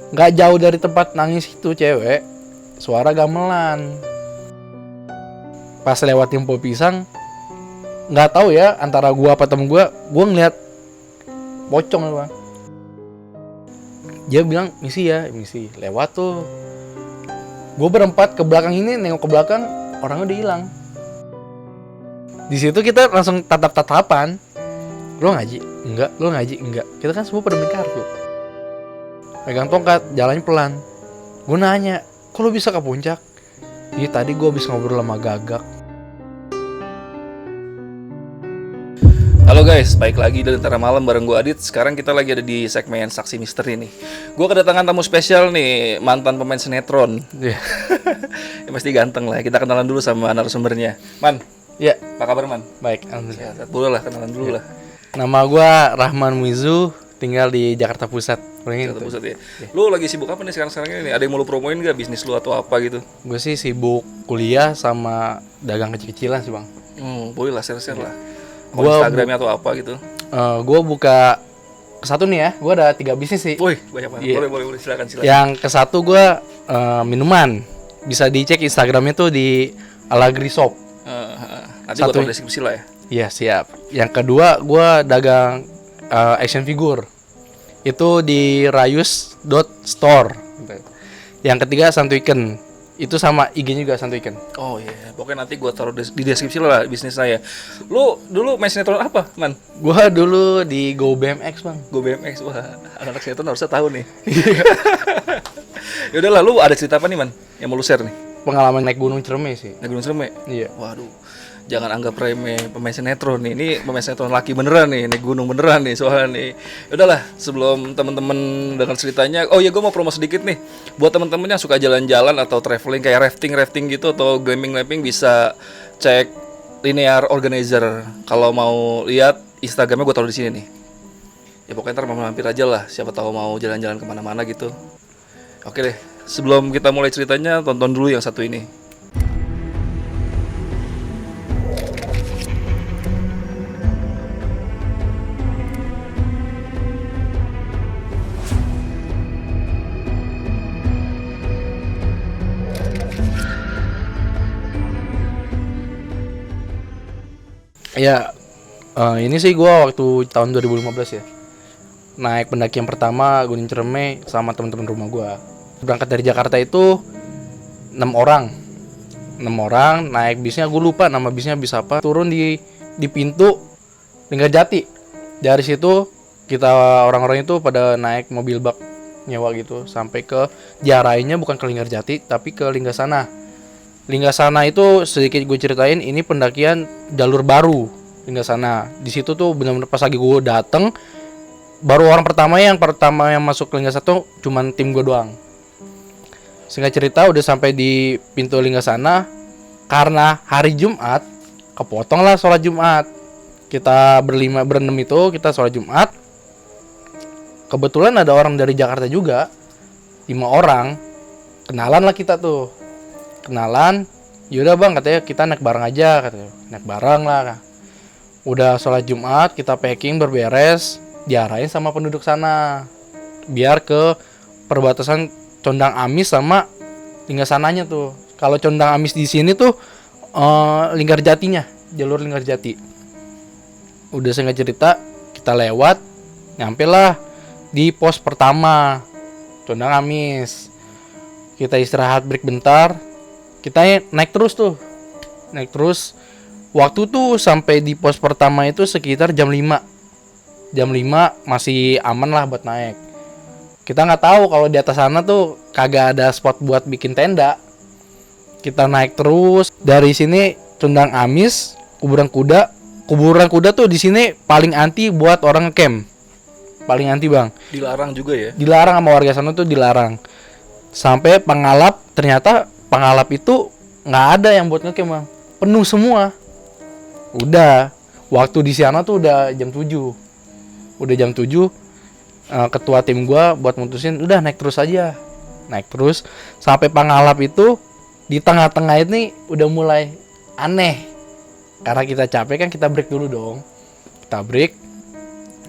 Nggak jauh dari tempat nangis itu cewek, suara gamelan. Pas lewatin pohon pisang, nggak tahu ya antara gua apa temen gua ngeliat pocong bang. Dia bilang misi lewat tuh. Gue berempat ke belakang ini, nengok ke belakang, orangnya udah hilang. Di situ kita langsung tatap-tatapan. Lo ngaji? Enggak. Lo ngaji? Enggak. Kita kan semua pada main kartu. Pegang tongkat, jalannya pelan. Gue nanya, kok lo bisa ke puncak? Iya tadi gue habis ngobrol sama Gagak. Halo guys, balik lagi di Lentera Malam bareng gue Adit. Sekarang kita lagi ada di segmen Saksi Misteri nih. Gue kedatangan tamu spesial nih, mantan pemain sinetron. Iya. Ya, pasti ganteng lah. Kita kenalan dulu sama narasumbernya. Man, Ya, apa kabar Man? baik. Alhamdulillah. Ya, boleh lah, kenalan dulu lah. Nama gue Rahman Muizu, tinggal di Jakarta Pusat. Jakarta Pusat ya. Lu lagi sibuk apa nih sekarang ini? Ada yang mau lu promoin gak bisnis lu atau apa gitu? Gue sih sibuk kuliah sama dagang kecil-kecilan sih bang. Boleh lah, share-share lah. Gua Instagramnya atau apa gitu? Gue buka kesatu nih ya, gue ada 3 bisnis sih. Woi, banyak banget. Iya. Boleh, silakan. Yang kesatu gue minuman, bisa dicek Instagramnya tuh di Alagri Shop. Nanti gue taruh deskripsi lah ya. Iya siap. Yang kedua gue dagang action figure, itu di rayus.store. Yang ketiga santuiken, itu sama IG-nya juga santuiken. Oh iya, pokoknya nanti gue taruh di deskripsi lah bisnis saya. Lu dulu main sinetron apa, Man? Gue dulu di Go BMX bang. Gue BMX, wah anak sinetron harusnya tahu nih. Ya udahlah, lu ada cerita apa nih, Man? Yang mau lu share nih? Pengalaman naik gunung Ciremai sih. Naik Gunung Ciremai? Iya. Waduh, jangan anggap remeh pemain sinetron nih. Ini pemain sinetron laki beneran nih, naik gunung beneran nih soalnya nih. Ya udahlah, sebelum teman-teman dengar ceritanya, oh iya gue mau promo sedikit nih. Buat teman-teman yang suka jalan-jalan atau traveling kayak rafting gitu atau glamping bisa cek Linear Organizer. Kalau mau lihat Instagramnya gue taruh di sini nih. Ya pokoknya ntar mampir aja lah, siapa tahu mau jalan-jalan kemana-mana gitu. Oke deh, sebelum kita mulai ceritanya, tonton dulu yang satu ini. Ya, ini sih gue waktu tahun 2015 ya, naik pendakian pertama Gunung Ciremai sama teman-teman rumah gue. Berangkat dari Jakarta itu 6 orang naik bisnya, gue lupa nama bisnya bis apa. Turun di pintu Linggarjati. Dari situ kita orang-orang itu pada naik mobil bak nyewa gitu sampai ke jarainya, bukan ke Linggarjati tapi ke Linggasana. Linggasana itu sedikit gue ceritain, ini pendakian jalur baru Linggasana. Di situ tuh benar-benar pas lagi gue dateng, baru orang pertama yang masuk ke Linggasana tuh cuman tim gue doang. Singkat cerita udah sampai di pintu Linggasana, karena hari Jumat kepotong lah sholat Jumat. Kita berenam itu kita sholat Jumat. Kebetulan ada orang dari Jakarta juga, 5 orang. Kenalan lah kita tuh. Yaudah bang, katanya kita naik bareng aja, katanya. Naik bareng lah. Udah sholat Jumat, kita packing berberes, diarahin sama penduduk sana biar ke perbatasan Condang Amis sama Linggasananya tuh. Kalau Condang Amis di sini tuh Linggarjatinya, jalur Linggarjati. Udah singkat cerita, kita lewat, nyampe lah di pos pertama Condang Amis. Kita istirahat break bentar. Kita naik terus. Waktu tuh sampai di pos pertama itu sekitar jam 5 masih aman lah buat naik. Kita nggak tahu kalau di atas sana tuh kagak ada spot buat bikin tenda. Kita naik terus dari sini Condang Amis, kuburan kuda tuh di sini paling anti buat orang ngecamp. Paling anti bang. Dilarang juga ya? Dilarang sama warga sana tuh, dilarang. Sampai Pangalap, ternyata Pangalap itu nggak ada yang buat ngecamp bang, penuh semua. Udah waktu di sana tuh udah jam 7. Ketua tim gua buat mutusin udah naik terus sampai Pangalap. Itu di tengah-tengah ini udah mulai aneh karena kita capek kan, kita break dulu dong. Kita break,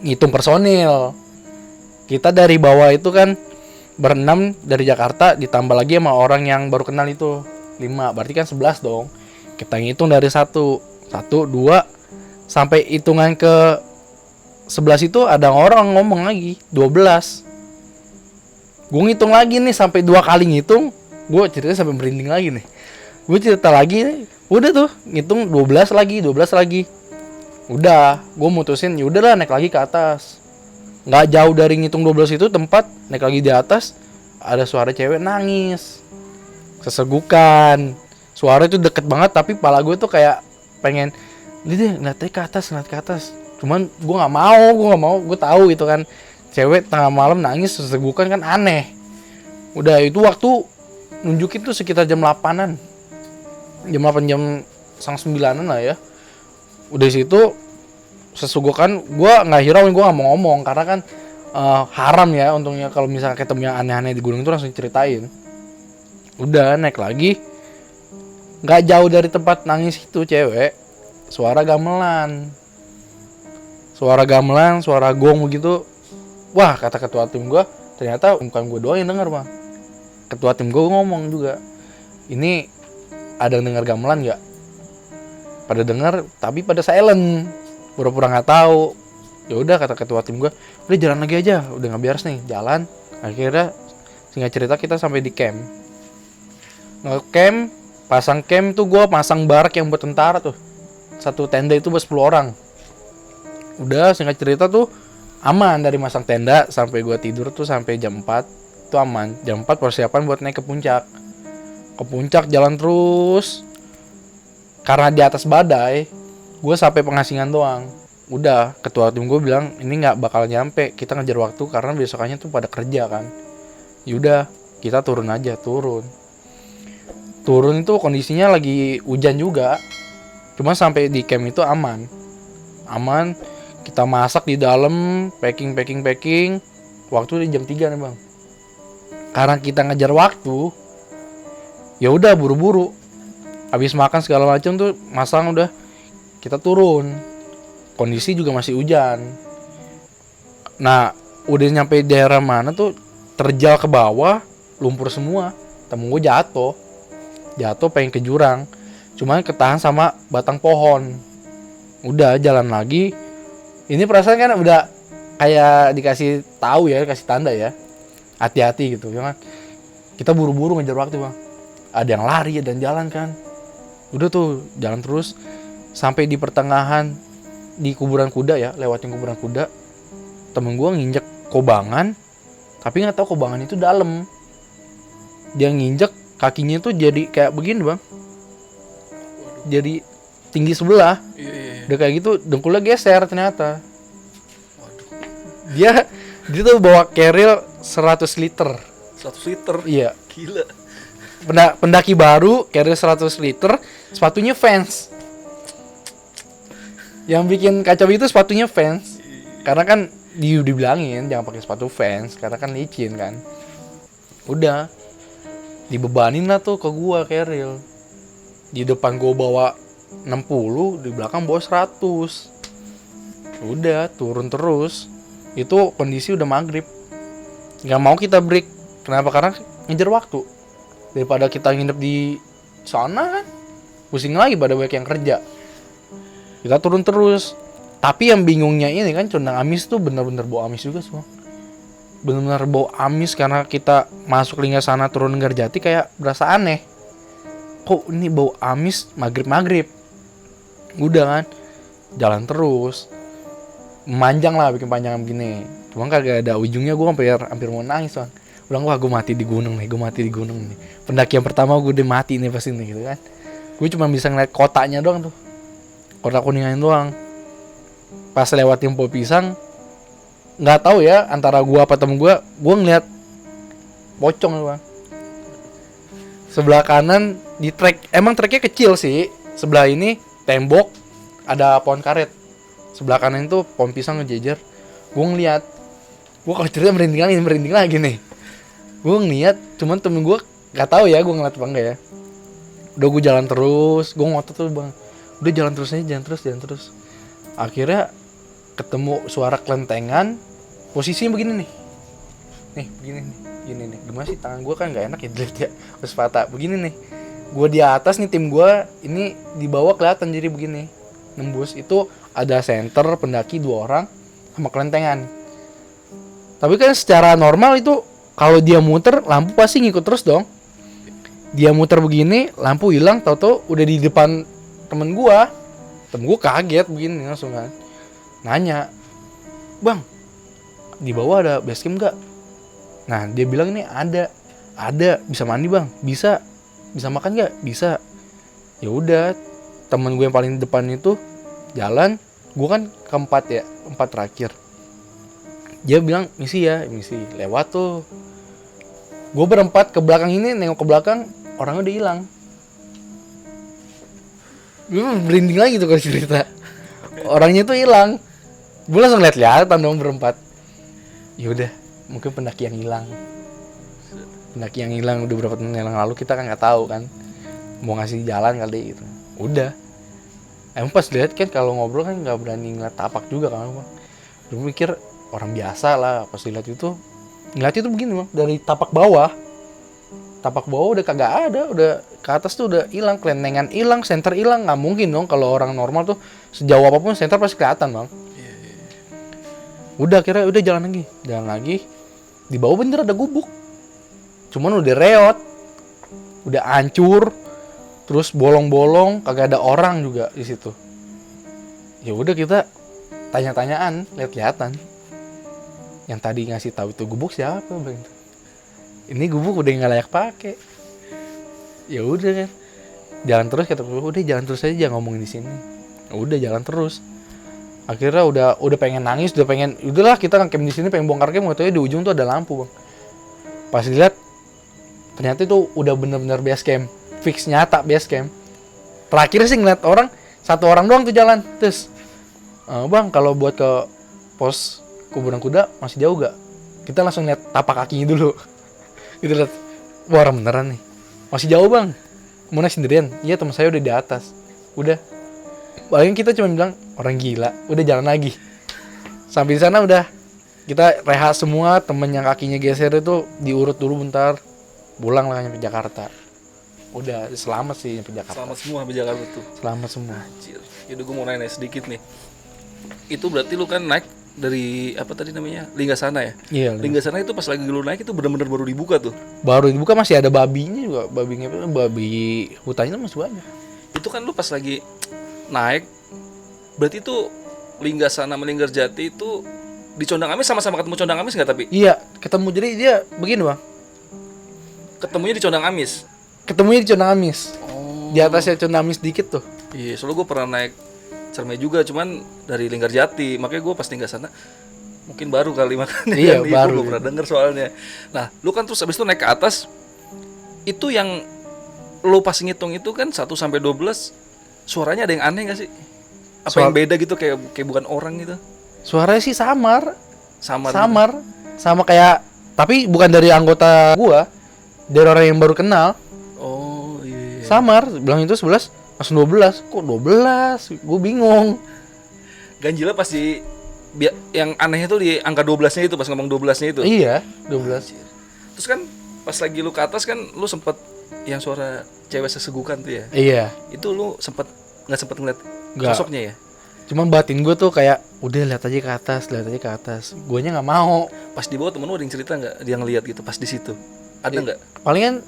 ngitung personil. Kita dari bawah itu kan berenam dari Jakarta ditambah lagi sama orang yang baru kenal itu 5, berarti kan 11 dong. Kita ngitung dari 1, 2 sampai hitungan ke 11 itu ada orang ngomong lagi 12. Gue ngitung lagi nih sampai 2 kali ngitung, gue ceritanya sampai merinding lagi nih. Gue cerita lagi nih, udah tuh ngitung 12 lagi. Udah, gue mutusin ya udahlah naik lagi ke atas. Nggak jauh dari ngitung 12 itu tempat, naik lagi di atas ada suara cewek nangis sesegukan. Suara itu deket banget tapi kepala gue tuh kayak pengen deh ngeliatnya ke atas. Cuman gue nggak mau, gue tahu itu kan cewek tengah malam nangis sesegukan kan aneh. Udah itu waktu nunjukin tuh sekitar jam 8-an, jam 8 jam 9-an lah ya. Udah situ sesugukan, gue nggak hirauin, gue nggak mau ngomong karena kan haram ya untungnya kalau misalnya ketemu yang aneh-aneh di gunung itu langsung ceritain. Udah naik lagi, nggak jauh dari tempat nangis itu cewek, suara gamelan, suara gong begitu. Wah, kata ketua tim gue, ternyata bukan gue doang yang denger bang. Ketua tim gue ngomong juga, ini ada yang denger gamelan nggak? Pada denger tapi pada silent, pura-pura nggak tahu. Ya udah kata ketua tim gue, udah jalan lagi aja, udah nggak beres nih jalan. Akhirnya singkat cerita kita sampai di camp. Nge-camp, pasang camp tuh gue pasang barak yang buat tentara tuh, satu tenda itu buat 10 orang. Udah singkat cerita tuh aman dari masang tenda sampai gue tidur tuh sampai jam 4 tuh aman. Jam 4 persiapan buat naik ke puncak. Ke puncak jalan terus. Karena di atas badai, gue sampai Pengasingan doang. Udah, ketua tim gue bilang ini nggak bakal nyampe, kita ngejar waktu karena besokannya tuh pada kerja kan. Yaudah, kita turun aja, turun itu kondisinya lagi hujan juga. Cuma sampai di camp itu aman. Kita masak di dalam, packing. Waktu di jam 3 nih bang. Karena kita ngejar waktu, ya udah buru-buru. Habis makan segala macam tuh masang udah, kita turun. Kondisi juga masih hujan. Nah, udah nyampe daerah mana tuh terjal ke bawah, lumpur semua. Temen gue jatuh pengen ke jurang. Cuman ketahan sama batang pohon. Udah jalan lagi. Ini perasaan kan udah kayak dikasih tahu ya, kasih tanda ya. Hati-hati gitu ya kan. Kita buru-buru ngejar waktu, Bang. Ada yang lari dan jalan kan. Udah tuh jalan terus sampai di pertengahan di kuburan kuda ya, lewatin kuburan kuda. Temen gue nginjek kobangan, tapi nggak tahu kobangan itu dalam. Dia nginjek kakinya tuh jadi kayak begini bang, jadi tinggi sebelah. Udah kayak gitu dengkulnya geser ternyata. Dia tuh bawa keril 100 liter. 100 liter? Iya. Gila. Pendaki baru, keril 100 liter, sepatunya Vans. Yang bikin kacau itu sepatunya Vans. Karena kan dibilangin jangan pakai sepatu Vans karena kan licin kan. Udah dibebanin lah tuh ke gua keril. Di depan gua bawa 60, di belakang bawa 100. Udah turun terus. Itu kondisi udah maghrib. Gak mau kita break. Kenapa? Karena ngejar waktu. Daripada kita nginep di sana kan pusing lagi pada banyak yang kerja. Kita turun terus. Tapi yang bingungnya ini kan Condang Amis tuh benar-benar bau amis juga semua. Benar-benar bau amis karena kita masuk Linggasana turun Ngarjati kayak berasa aneh. Kok ini bau amis maghrib-maghrib. Udah kan jalan terus. Memanjang lah bikin panjangan begini. Cuma kagak ada ujungnya, gue hampir mau nangis bang. Ulang wah gue mati di gunung nih. Pendakian pertama gue udah mati nih pas ini gitu kan. Gue cuma bisa ngeliat kotanya doang tuh. Kota Kuningan doang. Pas lewatin pohon pisang, nggak tahu ya antara gue apa temen gue ngeliat pocong bang. Sebelah kanan di trek, emang treknya kecil sih. Sebelah ini tembok, ada pohon karet. Sebelah kanan itu pohon pisang ngejejer. Gue ngeliat, gue kalau cerita merinding lagi nih. Gue ngeliat, cuman temen gue nggak tahu ya gue ngeliat apa enggak ya. Udah gue jalan terus, gue ngotot tuh bang. Udah jalan terus. Akhirnya ketemu suara kelentengan, posisinya begini nih. nih begini nih, gini nih, gimana sih tangan gue kan nggak enak ya dilihat ya, terus patah begini nih, gue di atas nih, tim gue ini di bawah kelihatan jadi begini nembus. Itu ada center pendaki 2 orang sama kelentengan. Tapi kan secara normal itu kalau dia muter lampu pasti ngikut terus dong. Dia muter begini lampu hilang, tau-tau udah di depan temen gue kaget begini langsung kan nanya, bang di bawah ada base camp nggak? Nah dia bilang ini ada, bisa mandi bang, bisa makan nggak? Bisa. Ya udah, temen gue yang paling depan itu jalan, gue kan keempat ya, 4 terakhir. Dia bilang misi lewat tuh. Gue berempat ke belakang ini, nengok ke belakang, orangnya udah hilang. Gue merinding lagi tuh kalau cerita. Orangnya tuh hilang. Gue langsung lihat-lihatan dong berempat. Yaudah, mungkin pendaki yang hilang udah berapa tahun yang lalu, kita kan nggak tahu kan, mau ngasih jalan kali gitu. Udah, emang pas lihat kan kalau ngobrol kan nggak berani ngeliat tapak juga kan bang. Gue mikir orang biasa lah, pas ngeliat itu begini bang, dari tapak bawah udah kagak ada, udah ke atas tuh udah hilang, kelentengan hilang, senter hilang. Nggak mungkin dong, kalau orang normal tuh sejauh apapun senter pasti kelihatan bang. Udah kira udah jalan lagi di bawah bener ada gubuk, cuman udah reot, udah hancur, terus bolong-bolong, kagak ada orang juga di situ. Ya udah kita tanya-tanyaan, lihat-lihatan, yang tadi ngasih tahu itu gubuk siapa bang? Ini gubuk udah nggak layak pakai. Ya udah kan, jalan terus, kata gue udah jalan terus aja, jangan ngomongin di sini. Udah jalan terus. Akhirnya udah pengen nangis, udahlah kita camp di sini, pengen bongkar camp, waktu di ujung tuh ada lampu bang. Pas dilihat ternyata itu udah bener-bener base camp, fix nyata base camp. Terakhir sih ngeliat orang, 1 orang doang tuh jalan, terus bang kalau buat ke pos kuburan kuda masih jauh gak? Kita langsung lihat tapak kakinya dulu. Kita lihat, wah orang beneran nih, masih jauh bang, mau naik sendirian? Iya teman saya udah di atas. Udah, paling kita cuma bilang orang gila, udah jalan lagi. Sampai di sana udah kita rehat semua, temen yang kakinya geser itu diurut dulu bentar, pulang lah nyampe Jakarta. Udah selamat sih nyampe Jakarta. Selamat semua sampai Jakarta tuh. Selamat semua. Anjir. Yaudah gue mau nanya sedikit nih. Itu berarti lu kan naik dari apa tadi namanya? Linggasana ya? Iya. Linggasana itu pas lagi lu naik itu benar-benar baru dibuka tuh. Baru dibuka, masih ada babinya juga, babi hutannya masih banyak. Itu kan lu pas lagi naik, berarti itu Linggasana sama Linggarjati itu di Condang Amis sama-sama ketemu Condang Amis nggak tapi? Iya, ketemu, jadi dia begini bang. Ketemunya di Condang Amis. Ketemunya di Condang Amis. Oh. Di atasnya Condang Amis dikit tuh. Iya, soalnya gue pernah naik Cermai juga, cuman dari Linggarjati, makanya gue pas Linggasana mungkin baru kali makanya. Iya, kan, baru. Gue pernah denger soalnya. Nah, lu kan terus abis itu naik ke atas, itu yang lu pas ngitung itu kan 1 sampai 12, suaranya ada yang aneh nggak sih? Apa yang beda gitu, kayak bukan orang gitu? Suaranya sih samar. Samar. Sama kayak, tapi bukan dari anggota gua, dari orang yang baru kenal. Oh iya. Samar, bilang itu 11, langsung 12. Kok 12? Gue bingung. Ganjilnya pasti yang aneh itu di angka 12-nya itu, pas ngomong 12-nya itu. Iya, 12. Terus kan pas lagi lu ke atas kan lu sempet yang suara cewek sesegukan tuh ya. Iya. Itu lu nggak sempet ngeliat Nggak. sosoknya ya? Cuman batin gue tuh kayak udah lihat aja ke atas. Guanya nggak mau. Pas di bawah temen lu ada yang cerita nggak? Dia ngeliat gitu pas di situ. Ada nggak? Palingan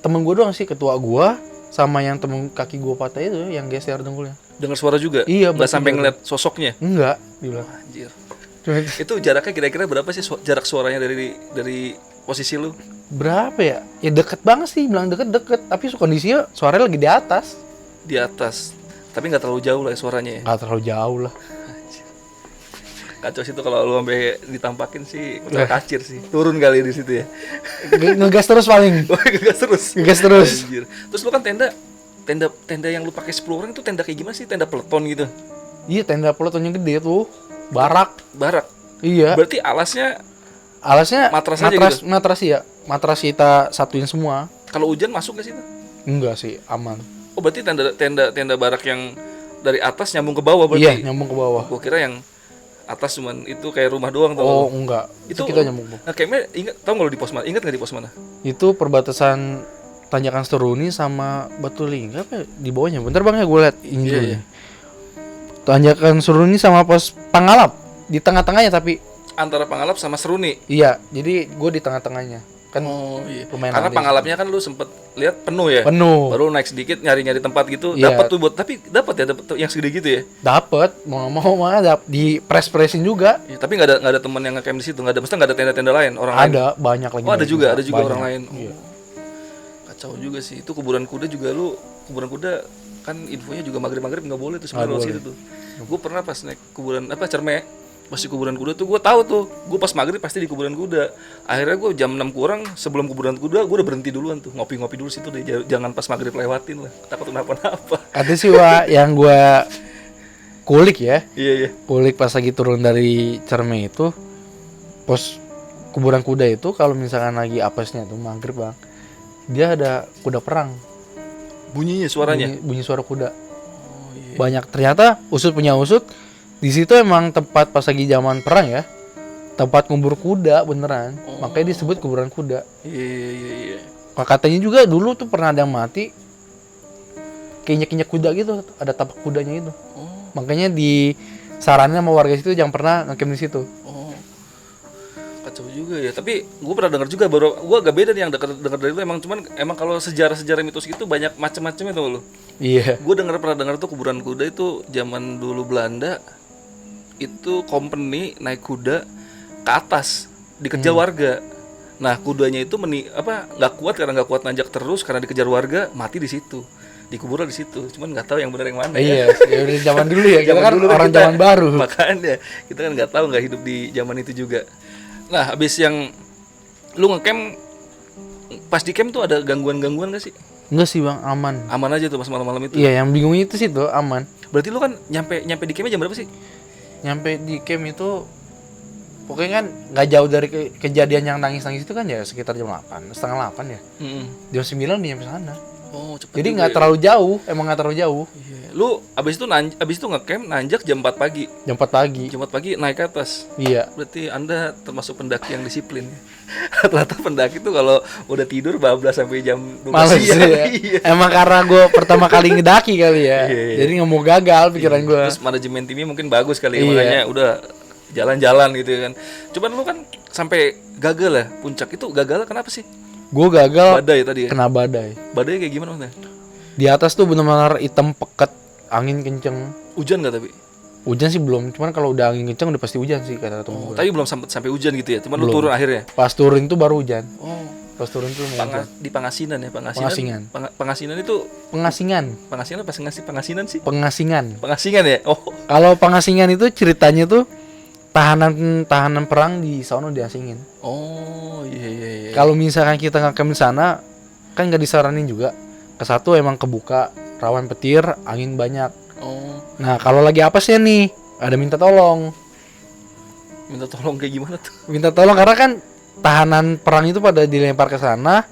temen gue doang sih, ketua gue sama yang temen kaki gue patah itu yang geser dengkulnya. Dengar suara juga? Iya. Nggak sampai ngeliat sosoknya? Enggak, dibilang. Anjir. Cuma, Itu jaraknya kira-kira berapa sih jarak suaranya dari posisi lu? berapa ya? Ya deket banget sih, bilang deket. Tapi kondisinya suaranya lagi di atas. Di atas. Tapi nggak terlalu jauh lah ya suaranya ya? Nggak terlalu jauh lah. Kacau sih itu kalau lu sampai ditampakin sih, udah kacir sih. Turun kali di situ ya. Ngegas terus paling. Ngegas terus. Anjir. Terus lu kan tenda yang lu pakai 10 orang itu tenda kayak gimana sih? Tenda peleton gitu. Iya, tenda pelotonnya gede tuh. Barak. Iya. Berarti alasnya matras aja gitu? Matras ya. Matras kita satuin semua. Kalau hujan masuk ke situ? Enggak sih, aman. Oh, berarti tenda barak yang dari atas nyambung ke bawah berarti. Iya, nyambung ke bawah. Gua kira yang Atas cuman itu kayak rumah doang tuh. Oh enggak, itu Itu kita nyambung. Nah, campnya ingat tau nggak lo di pos mana? Ingat nggak di pos mana? Itu perbatasan Tanjakan Seruni sama Batu Lingga apa ya? Di bawahnya. Bentar bang ya gue liat ini dulu Iya. ya. Tanjakan Seruni sama pos Pangalap di tengah-tengahnya tapi Antara Pangalap sama Seruni. iya, jadi gue di tengah-tengahnya kan. Oh iya. lumayan Karena rame. Pangalapnya kan lu sempet lihat penuh ya. Penuh. Baru naik sedikit nyari-nyari tempat gitu, Iya. dapat tuh buat tapi dapat yang segede gitu ya. Dapet mau mah di press-pressin juga. Ya, tapi nggak ada teman yang ngecamp di situ, nggak ada, mesti nggak ada tenda-tenda lain orang lain. Ada banyak lagi. Oh ada juga banyak. orang lain. Oh, Iya. kacau juga sih. Itu kuburan kuda juga lu, kuburan kuda kan infonya juga maghrib nggak boleh tuh sebenarnya lewat situ tuh. Gue pernah pas naik kuburan Cerme, pas di kuburan kuda tuh gue tahu tuh, gue pas maghrib pasti di kuburan kuda. Akhirnya gue jam 6 kurang sebelum kuburan kuda gue udah berhenti duluan tuh, ngopi-ngopi dulu situ deh, jangan pas maghrib lewatin lah, takut kenapa-napa. Ada sih Wak, yang gue kulik ya. Iya. Kulik pas lagi turun dari Cerme itu, pos kuburan kuda itu kalau misalkan lagi apesnya tuh maghrib bang, dia ada kuda perang. Bunyinya suaranya. Bunyi suara kuda. Oh iya. Banyak ternyata punya usut. Di situ emang tempat pas lagi zaman perang ya. Tempat ngubur kuda beneran. Makanya disebut kuburan kuda. Iya. Katanya juga dulu tuh pernah ada yang mati kinyak-kinyak kuda gitu, ada tapak kudanya itu. Oh. Makanya disaranin sama warga situ jangan pernah ngecamp di situ. Oh, kacau juga ya. Tapi gue pernah dengar juga, baru gue agak beda nih yang dengar dari lu. Emang kalau sejarah mitos gitu banyak macam-macamnya tuh lo. Iya. Gue pernah dengar tuh kuburan kuda itu zaman dulu Belanda itu company naik kuda ke atas dikejar warga. Nah kudanya itu nggak kuat karena nggak kuat nanjak terus karena dikejar warga, mati di situ. Dikubur di situ, cuman nggak tahu yang benar yang mana. Iya, ya udah zaman dulu ya. Kita Zaman kan dulu orang kita- zaman baru. Makanya kita kan nggak tahu, nggak hidup di zaman itu juga. Nah habis yang lu ngecamp, pas di camp tuh ada gangguan gak sih? Enggak sih bang, aman. Aman aja tuh pas malam-malam itu. Iya, yang bingungnya itu sih tuh aman. Berarti lu kan nyampe di campnya jam berapa sih? Nyampe di camp itu pokoknya kan nggak jauh dari kejadian yang nangis-nangis itu kan ya sekitar jam 8, setengah 8 ya. Jam 9 dia nyampe sana. Oh cepet. Jadi juga nggak ya. terlalu jauh, emang nggak terlalu jauh. Iya. Lu abis itu ngecamp nanjak jam 4 pagi. Jam 4 pagi. Jam 4 pagi naik ke atas. Iya. Berarti Anda termasuk pendaki yang disiplin. Rata-rata pendaki tuh kalau udah tidur bablas sampai jam 12 Males siang. ya. Iya. Emang karena gue pertama kali ngedaki kali ya. Iya. Jadi nggak mau gagal pikiran gue. Terus manajemen timnya mungkin bagus kali ya, Iya. makanya udah jalan-jalan gitu kan. Cuman lu kan sampai gagal ya puncak itu, gagal kenapa sih? Gue gagal Badai tadi ya. kena badai. Badai kayak gimana maksudnya? Di atas tuh benar-benar hitam peket, angin kenceng. Hujan nggak tapi? Hujan sih belum, cuman kalau udah angin kenceng udah pasti hujan sih kata temen gue. Tapi belum sampai hujan gitu ya. Cuman lu Belum. turun akhirnya. Pas turun tuh baru hujan. Oh. Pas turun tuh mau hujan. Di Pangasinan ya, Pengasingan. Pangasinan itu Pengasingan. Pangasinan apa sih? Pangasinan sih? Pengasingan. Pengasingan ya? Oh. Kalau Pengasingan itu ceritanya tuh tahanan perang di sono diasingin. Oh, iya. Kalau misalkan kita ngecamp di sana kan nggak disaranin juga. Kesatu emang kebuka, rawan petir, angin banyak. Oh, Nah kalau lagi apesnya nih ada minta tolong. minta tolong kayak gimana tuh? Minta tolong karena kan tahanan perang itu pada dilempar ke sana,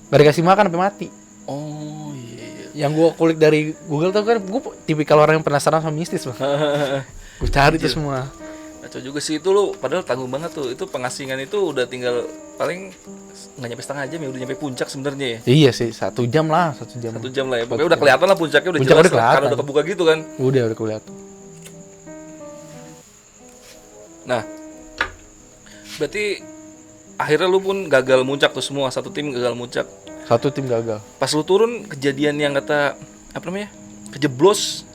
gak dikasih makan sampai mati. Oh, iya. Yang gue kulik dari Google tuh kan gue tipikal orang yang penasaran sama mistis bang. Gue cari tuh semua. Kacau juga sih itu lu, padahal tanggung banget tuh. Itu Pengasingan itu udah tinggal paling nggak nyampe setengah jam ya, udah nyampe puncak sebenarnya ya. Iya sih, 1 jam lah, 1 jam. 1 jam lah ya. Pokoknya udah kelihatan lah puncaknya, udah Puncak jelas udah lah, karena kelihatan. udah kebuka gitu kan. Udah kelihatan. Nah, berarti akhirnya lu pun gagal muncak tuh semua, satu tim gagal muncak. Satu tim gagal. Pas lu turun kejadian yang kata apa namanya? Kejeblos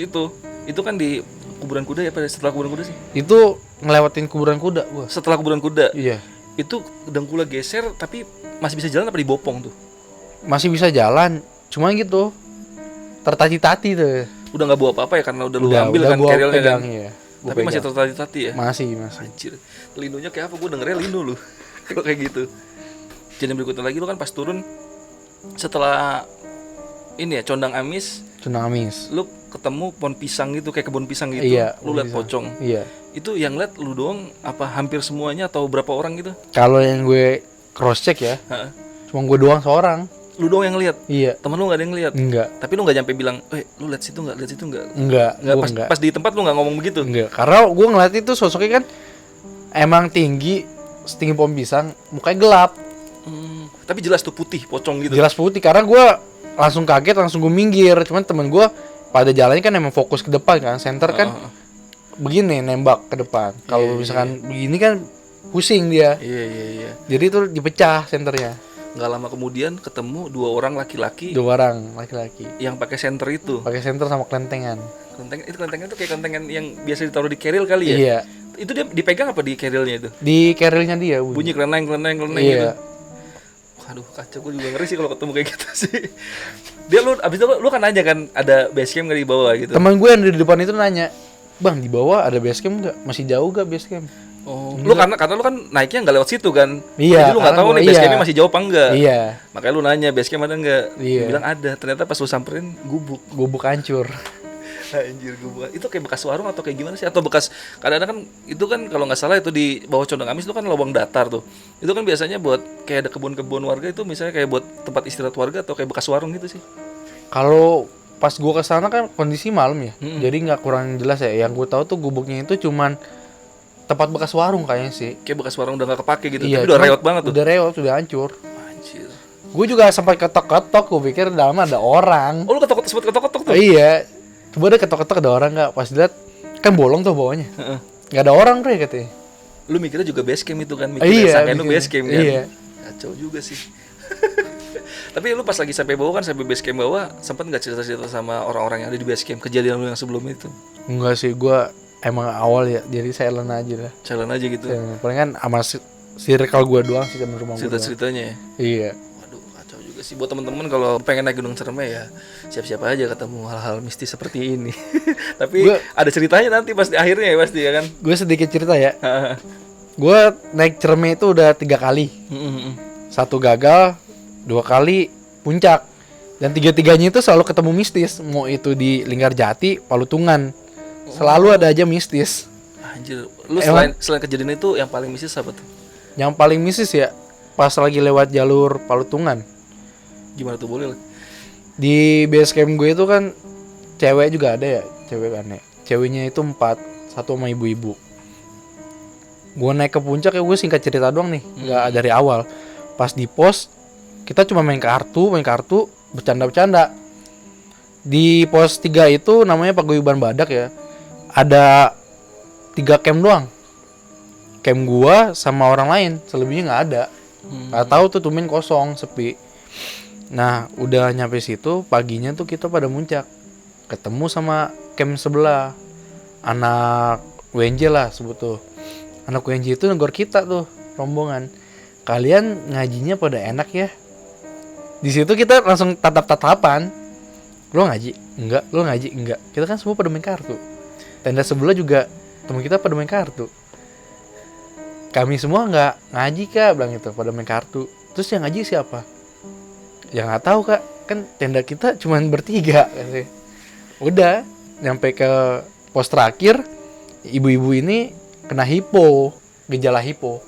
itu kan di kuburan kuda ya, pada setelah kuburan kuda sih. Itu ngelewatin kuburan kuda gua. Setelah kuburan kuda. Iya. Itu dengkula geser tapi masih bisa jalan apa dibopong tuh? Masih bisa jalan, cuma gitu. Tertati-tati tuh. Udah nggak bawa apa-apa ya karena udah lu ambil kan gua carrier-nya kan. pegang, iya. Gua Tapi masih pegang. tertati-tati ya. Masih. Anjir. Linonya kayak apa? Gue dengernya lino lu. Kalau kayak gitu. Jadi berikutnya lagi lu kan pas turun setelah ini ya Condang Amis, Tsunamis. lu ketemu pohon pisang gitu, kayak kebun pisang gitu. Iya, Lu liat pisang. pocong. Iya. Itu yang liat lu doang apa hampir semuanya atau berapa orang gitu? Kalau yang gue cross check ya, Heeh. cuma gue doang seorang. lu doang yang lihat. Iya. Temen lu nggak ada yang lihat. Enggak. Tapi lu nggak nyampe bilang, lu lihat situ nggak, lihat situ nggak. Enggak. Gua Pas, enggak. pas di tempat lu nggak ngomong begitu. Enggak. Karena gue ngeliat itu sosoknya kan emang tinggi, setinggi pohon pisang, mukanya gelap. Tapi jelas tuh putih, pocong gitu. Jelas putih. Karena gue langsung kaget, langsung gue minggir. Cuman temen gue pada jalannya kan emang fokus ke depan kan. Center kan begini nembak ke depan. Kalau misalkan begini kan pusing dia. Iya. Jadi itu dipecah senternya. Nggak lama kemudian ketemu 2 orang laki-laki 2 orang laki-laki. yang pakai senter itu. Pakai senter sama kelentengan. Kelentengan itu kayak kelentengan yang biasa ditaruh di keril kali ya. Iya. Itu dia dipegang apa di kerilnya itu? Di kerilnya dia Bunyi keleneng gitu. Iya. Waduh, kacau, gue juga ngeri sih kalau ketemu kayak gitu sih. Dia lu abis itu lu kan nanya kan ada base camp nggak di bawah gitu. Teman gue yang di depan itu nanya, "Bang, di bawah ada base camp nggak? Masih jauh gak base camp?" Oh, lu karena lu kan naiknya nggak lewat situ kan. Iya, Jadi lu nggak karena tahu gua- nih base iya. campnya masih jauh apa enggak. Iya. Makanya lu nanya base camp ada enggak? Iya. Dia bilang ada. Ternyata pas lu samperin gubuk. Gubuk hancur. Anjir, gubuk. Itu kayak bekas warung atau kayak gimana sih? Atau bekas kadang-kadang kan itu kan kalau nggak salah itu di bawah Condong Amis itu kan lubang datar tuh. Itu kan biasanya buat kayak ada kebun-kebun warga itu misalnya kayak buat tempat istirahat warga atau kayak bekas warung gitu sih. Kalau pas gue kesana kan kondisi malam ya, jadi nggak kurang jelas ya. Yang gue tahu tuh gubuknya itu cuman tempat bekas warung kayaknya sih. Kayak bekas warung udah nggak kepake gitu. Iya, Tapi udah cuman reot banget tuh. Udah reot, udah hancur. Anjir. Gue juga sempat ketok-ketok, gue pikir dalam ada orang. Oh, lu sempat ketok-ketok tuh. Iya, coba deh ketok-ketok ada orang nggak? Pas dilihat kan bolong tuh bawahnya, nggak ada orang bre katanya. Lu mikirnya juga base camp itu kan, mikirnya Iya, sangkain lu mikirnya. base camp kan. Iya. Kacau juga sih. Tapi lu pas lagi sampai bawah kan, sampai base camp bawah, sempat nggak cerita-cerita sama orang-orang yang ada di base camp kejadian lu yang sebelum itu? Enggak sih, gue emang awal ya, jadi silent aja lah. Jalan aja gitu. Paling kan sama circle gue doang sih temen rumah gue. Cerita-ceritanya ya. Iya. Waduh, kacau juga sih. Buat temen-temen kalau pengen naik Gunung Ciremai ya, siap-siap aja ketemu hal-hal mistis seperti ini. Tapi ada ceritanya nanti pas di akhirnya ya pasti ya kan. Gue sedikit cerita ya. Gue naik Ciremai itu udah 3 kali. 1 gagal, 2 kali puncak. Dan 3-tiganya itu selalu ketemu mistis. Mau itu di Linggarjati, Palutungan, selalu ada aja mistis. Anjir, lu selain kejadian itu yang paling mistis apa tuh? Yang paling mistis ya pas lagi lewat jalur Palutungan. Gimana tuh, boleh lah. Di base camp gue itu kan cewek juga ada ya, cewek aneh. Ceweknya itu 4, 1 sama ibu-ibu. Gue naik ke puncak ya, gue singkat cerita doang nih, nggak dari awal. Pas di pos kita cuma main kartu, bercanda-bercanda. Di pos 3 itu namanya Paguyuban Badak ya. Ada 3 camp doang. Camp gua sama orang lain, selebihnya nggak ada. Nggak tahu tuh tumben kosong, sepi. Nah, udah nyampe situ, paginya tuh kita pada muncak. Ketemu sama camp sebelah. Anak WNJ lah sebut tuh. Anak WNJ itu negor kita tuh, rombongan. Kalian ngajinya pada enak ya. Di situ kita langsung tatap-tatapan. Lo ngaji? Enggak. Lo ngaji? Enggak. Kita kan semua pada main kartu. Tenda sebelah juga teman kita pada main kartu. Kami semua nggak ngaji kak, bilang itu, pada main kartu. Terus yang ngaji siapa? Ya nggak tahu kak, kan tenda kita cuma bertiga. Katanya. Udah, nyampe ke pos terakhir, ibu-ibu ini kena hipo, gejala hipo.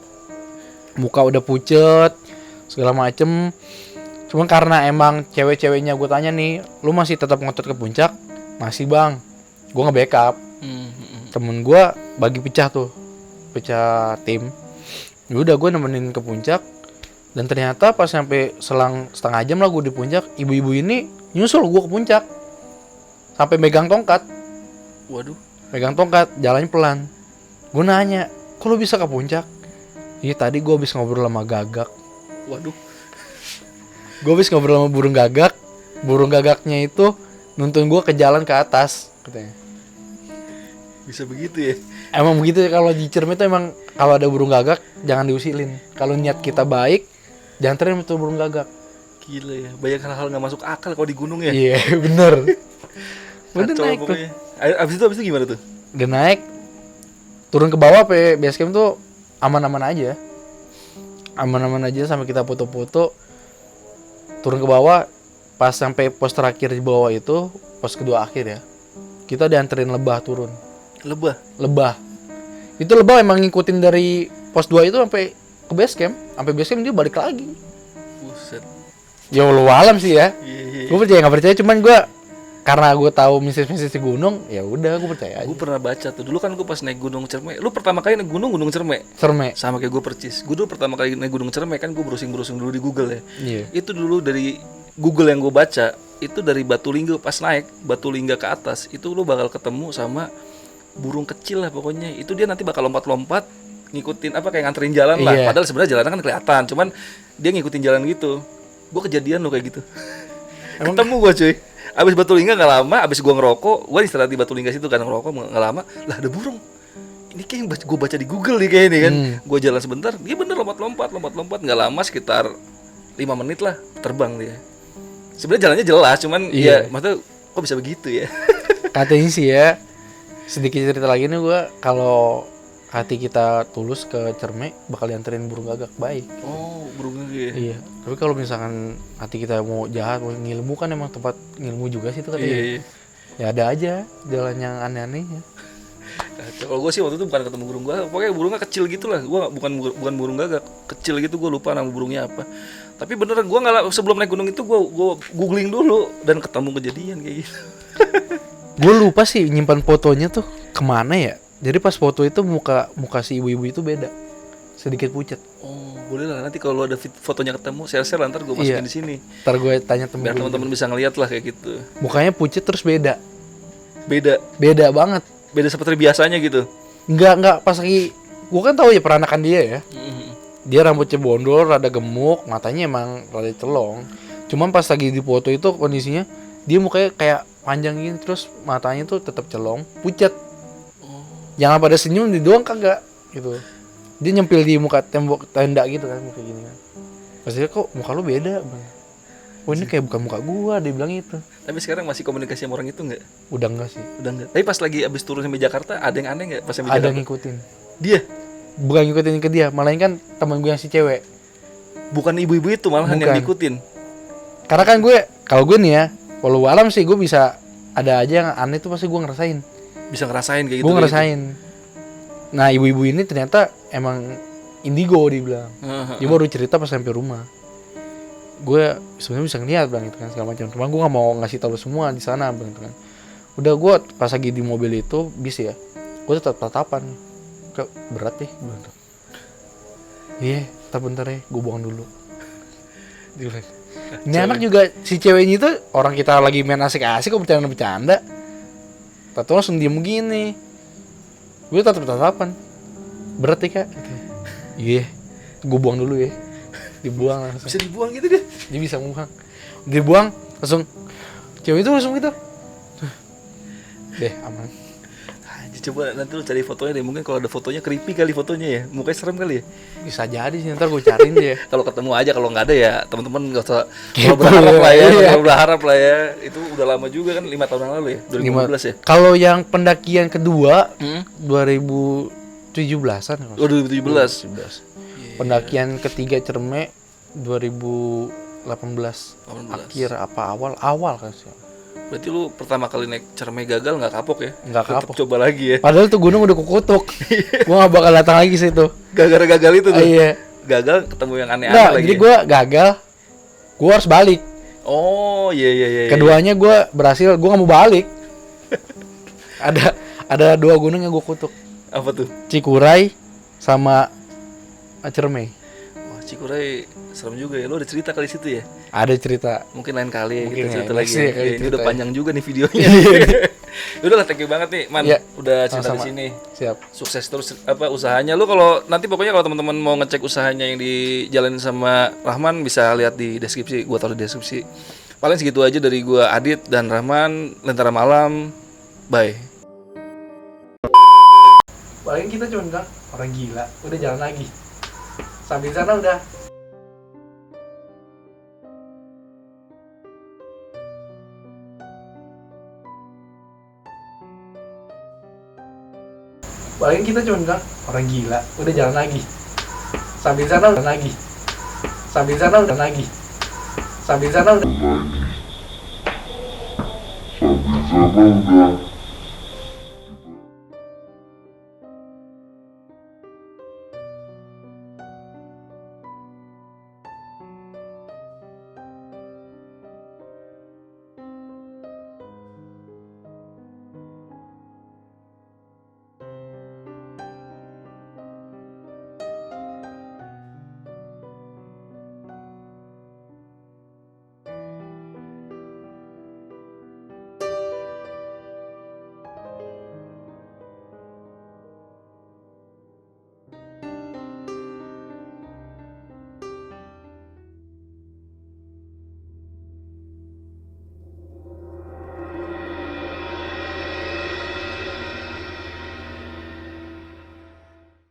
Muka udah pucet, segala macem. Cuma karena emang cewek-ceweknya gue tanya nih, lu masih tetap ngotot ke puncak? Masih bang, gue nge-backup. Temen gue bagi pecah tim. Udah gue nemenin ke puncak. Dan ternyata pas sampai selang setengah jam lah gue di puncak, ibu-ibu ini nyusul gue ke puncak. Sampai megang tongkat. Waduh. Megang tongkat, jalannya pelan. Gue nanya, kok lu bisa ke puncak? Iya tadi gue habis ngobrol sama gagak. Waduh. Gue habis ngobrol sama burung gagak. Burung gagaknya itu nuntun gue ke jalan ke atas katanya. Bisa begitu ya? Emang begitu ya, kalau di Ciremai itu emang kalau ada burung gagak jangan diusilin. Kalau niat kita baik, jangan terima itu burung gagak. Gila ya, banyak hal-hal nggak masuk akal kalau di gunung ya. Iya bener. Udah Kacau naik tuh. pokoknya. Abis itu gimana tuh? Udah naik, turun ke bawah base camp tuh aman-aman aja. Aman-aman aja sampai kita foto-foto. Turun ke bawah, pas sampai pos terakhir di bawah itu, pos kedua akhir ya. Kita dianterin lebah turun. Lebah. Itu lebah emang ngikutin dari pos 2 itu sampai ke base camp. Sampai base camp dia balik lagi. Buset. Ya Allah alam sih ya. Iya. Gue percaya nggak percaya, cuman gue karena gue tahu mistis-mistis di gunung, ya udah gue percaya aja. Gue pernah baca tuh dulu kan gue pas naik Gunung Cerme. Lu pertama kali naik gunung Cerme. Cerme. Sama kayak gue percis. Gue dulu pertama kali naik Gunung Cerme kan gue browsing dulu di Google ya. Iya. Itu dulu dari Google yang gue baca, itu dari Batulingga pas naik Batulingga ke atas, itu lu bakal ketemu sama burung kecil lah pokoknya. Itu dia nanti bakal lompat-lompat ngikutin apa kayak nganterin jalan lah. Iya. Padahal sebenarnya jalannya kan kelihatan, cuman dia ngikutin jalan gitu. Gue kejadian lo kayak gitu. Ketemu gue cuy. Abis Batulingga nggak lama, abis gue ngerokok, gue istirahat di Batulingga situ kan ngerokok nggak lama, lah ada burung. Ini kayak yang gue baca di Google nih kayak ini kan. Gue jalan sebentar, dia bener lompat-lompat, nggak lama sekitar 5 menit lah terbang dia. Sebenarnya jalannya jelas, cuman Iya. ya maksudnya kok bisa begitu ya? Katanya sih ya, sedikit cerita lagi nih gue, kalau hati kita tulus ke Cerme bakal dianterin burung gagak baik. Oh, burungnya ya. Iya. Tapi kalau misalkan hati kita mau jahat, mau ngilmu, kan emang tempat ngilmu juga sih itu katanya. Iya. Ya ada aja jalan yang aneh-aneh ya. Kalau gue sih waktu itu bukan ketemu burung gagak, pokoknya burungnya kecil gitu lah. Gue bukan burung gagak, kecil gitu, gue lupa nama burungnya apa. Tapi beneran gue nggak, sebelum naik gunung itu gue googling dulu dan ketemu kejadian kayak gitu. Gue lupa sih nyimpan fotonya tuh kemana ya. Jadi pas foto itu muka si ibu-ibu itu beda, sedikit pucat. Oh, boleh lah nanti kalau ada fotonya ketemu, share ntar gue masukin di sini. Ntar gue tanya temen Biar gue. teman-teman bisa ngeliat lah kayak gitu. Mukanya pucat terus beda Beda banget. seperti biasanya gitu. Enggak pas lagi, gue kan tahu ya peranakan dia ya. Dia rambutnya bondol, rada gemuk, matanya emang rada celong. Cuman pas lagi di foto itu kondisinya dia mukanya kayak panjang gini, terus matanya tuh tetap celong, pucat. Jangan pada senyum di doang kagak gitu. Dia nyempil di muka tembok tenda gitu kan, muka gini kan. Pasti kok muka lu beda, Bang. Oh ini kayak bukan muka gua, dia bilang itu. Tapi sekarang masih komunikasi sama orang itu nggak? Udah enggak sih. Udah nggak. Tapi pas lagi abis turun sampai Jakarta, ada yang aneh nggak pas sampai Ada Jakarta? ngikutin. Dia Bukan ngikutin ke dia, malah kan teman gue yang si cewek. bukan ibu-ibu itu malahan yang Bukan. ngikutin. Karena kan kalau gue nih ya, walau alam sih gue bisa ada aja yang aneh tuh pasti gue ngerasain. Bisa ngerasain kayak gitu. Gue ngerasain. Nah ibu-ibu ini ternyata emang indigo dibilang. Dia baru cerita pas sampai rumah. Gue sebenarnya bisa ngeliat bilang itu kan segala macam. Cuma gue nggak mau ngasih tahu semua di sana bilang itu kan. Udah gue pas lagi di mobil itu bis ya, gue tetap tatapan. Kok berat deh bilang tuh. Iya, bentar ya, gue buang dulu. Dia bilang, ini anak juga si ceweknya itu orang kita lagi main asik-asik kok bercanda-bercanda. Tato langsung diem gini. Gue tetap tatapan. Berat ya kak? Iya, gue buang dulu ya. Dibuang langsung. Bisa dibuang gitu dia. Dia bisa buang. Dibuang langsung. Cewek itu langsung gitu. Deh aman. Coba nanti lu cari fotonya deh. Mungkin kalau ada fotonya creepy kali fotonya ya. Mukanya serem kali ya. Bisa jadi sih, ntar gue cariin deh. Kalau ketemu aja, kalau nggak ada ya teman-teman nggak usah Kepo berharap lah ya. iya. Nggak berharap lah ya. Itu udah lama juga kan, 5 tahun yang lalu ya. 2015 ya. Kalau yang pendakian kedua 2017-an ya, Oh 2017. 2017. Pendakian ketiga Cerme 2018 akhir apa awal kan sih. Berarti lu pertama kali naik Cerme gagal nggak kapok ya? Nggak Tetep kapok. coba lagi ya. Padahal tuh gunung udah kukutuk. Gua gak bakal datang lagi situ. Gara-gara gagal itu tuh. Iya. Gagal ketemu yang aneh-aneh Nggak, lagi. jadi Ya? gua gagal. Gua harus balik. Oh iya. Keduanya gua berhasil, gua gak mau balik. ada 2 gunung yang gua kutuk. Apa tuh? Cikuray sama Cerme. Wah Cikuray serem juga ya. Lu ada cerita kali situ ya? Ada cerita. Mungkin lain kali ya Mungkin kita ya, cerita next lagi. ya Ya. kali Ini cerita udah ya. panjang juga nih videonya. Udah lah, thank you banget nih, Man. Iya. Udah cerita di Sama-sama. sini. Siap. Sukses terus apa usahanya. Lu kalau nanti pokoknya kalau teman-teman mau ngecek usahanya yang dijalanin sama Rahman bisa lihat di deskripsi. Gua taruh di deskripsi. Paling segitu aja dari gua Adit dan Rahman. Lentera Malam. Bye. Paling kita cuma bilang orang gila, udah jalan lagi. Sampai sana udah. Paling kita cuma bilang orang gila, udah jalan lagi. Sampai sana udah lagi. Sampai sana udah lagi. Sampai sana udah. Sampai sana udah